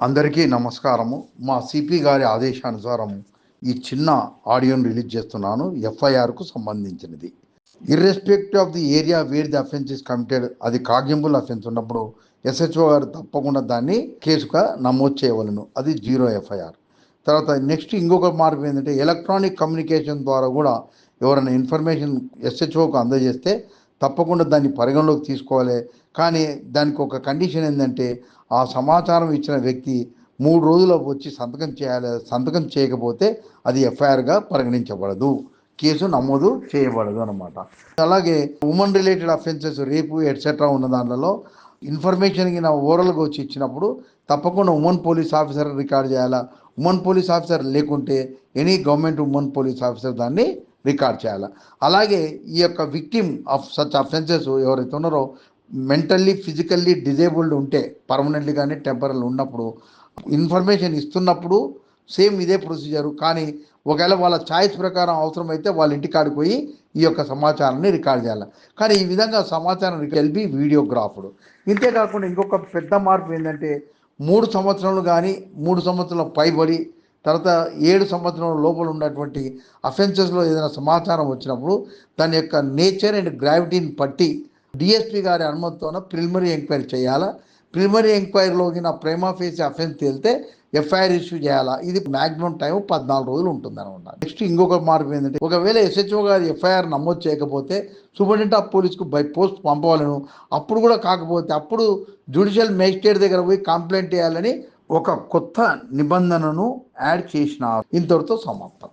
అందరికీ నమస్కారము. మా సిపి గారి ఆదేశానుసారం ఈ చిన్న ఆడియోను రిలీజ్ చేస్తున్నాను. ఎఫ్ఐఆర్కు సంబంధించినది. Irrespective of the area where the offence is committed, అది కాగ్నిబుల్ అఫెన్స్ ఉన్నప్పుడు ఎస్హెచ్ఓ గారు తప్పకుండా దాన్ని కేసుగా నమోదు చేయవలను. అది 0 ఎఫ్ఐఆర్. తర్వాత నెక్స్ట్ ఇంకొక మార్పు ఏంటంటే, ఎలక్ట్రానిక్ కమ్యూనికేషన్ ద్వారా కూడా ఎవరైనా ఇన్ఫర్మేషన్ ఎస్హెచ్ఓకు అందజేస్తే తప్పకుండా దాన్ని పరిగణలోకి తీసుకోవాలి. కానీ దానికి ఒక కండిషన్ ఏంటంటే, ఆ సమాచారం ఇచ్చిన వ్యక్తి 3 రోజుల్లో వచ్చి సంతకం చేయాలి. సంతకం చేయకపోతే అది ఎఫ్ఐఆర్గా పరిగణించబడదు, కేసు నమోదు చేయబడదు అన్నమాట. అలాగే ఉమెన్ రిలేటెడ్ అఫెన్సెస్, రేపు ఎట్సెట్రా ఉన్న దాంట్లో ఇన్ఫర్మేషన్కి నా ఓవరాల్గా వచ్చి ఇచ్చినప్పుడు తప్పకుండా ఉమెన్ పోలీస్ ఆఫీసర్ రికార్డ్ చేయాలా. ఉమెన్ పోలీస్ ఆఫీసర్ లేకుంటే any government women police officer దాన్ని రికార్డ్ చేయాలి. అలాగే ఈ యొక్క విక్టిమ్ ఆఫ్ సచ్ అఫెన్సెస్ ఎవరైతే ఉన్నారో మెంటల్లీ ఫిజికల్లీ డిజేబుల్డ్ ఉంటే, పర్మనెంట్లీ కానీ టెంపరరీ ఉన్నప్పుడు ఇన్ఫర్మేషన్ ఇస్తున్నప్పుడు సేమ్ ఇదే ప్రొసీజరు. కానీ ఒకవేళ వాళ్ళ ఛాయిస్ ప్రకారం అవసరమైతే వాళ్ళ ఇంటికాడికి పోయి ఈ యొక్క సమాచారాన్ని రికార్డ్ చేయాలి. కానీ ఈ విధంగా సమాచారం ఎల్బి వీడియోగ్రాఫ్డ్. ఇంతేకాకుండా ఇంకొక పెద్ద మార్పు ఏంటంటే, 3 సంవత్సరాలు కానీ 3 సంవత్సరాల పైబడి తర్వాత 7 సంవత్సరాల లోపల ఉన్నటువంటి అఫెన్సెస్లో ఏదైనా సమాచారం వచ్చినప్పుడు దాని యొక్క నేచర్ అండ్ గ్రావిటీని బట్టి డిఎస్పీ గారి అనుమతితోన ప్రిలిమినరీ ఎంక్వైరీ చేయాలా. ప్రిలిమినరీ ఎంక్వైరీలోకి నా ప్రైమా ఫేసి అఫెన్స్ తేలితే ఎఫ్ఐఆర్ ఇష్యూ చేయాలా. ఇది మ్యాక్సిమం టైం 14 రోజులు ఉంటుంది అనమాట. నెక్స్ట్ ఇంకొక మార్పు ఏంటంటే, ఒకవేళ ఎస్హెచ్ఓ గారు ఎఫ్ఐఆర్ నమోదు చేయకపోతే సూపరింటెండెంట్ ఆఫ్ పోలీస్కు బై పోస్ట్ పంపవాలను. అప్పుడు కూడా కాకపోతే అప్పుడు జ్యుడిషియల్ మేజిస్ట్రేట్ దగ్గర పోయి కంప్లైంట్ చేయాలని ఒక కొత్త నిబంధనను యాడ్ చేసిన. ఇంతటితో సమాప్తం.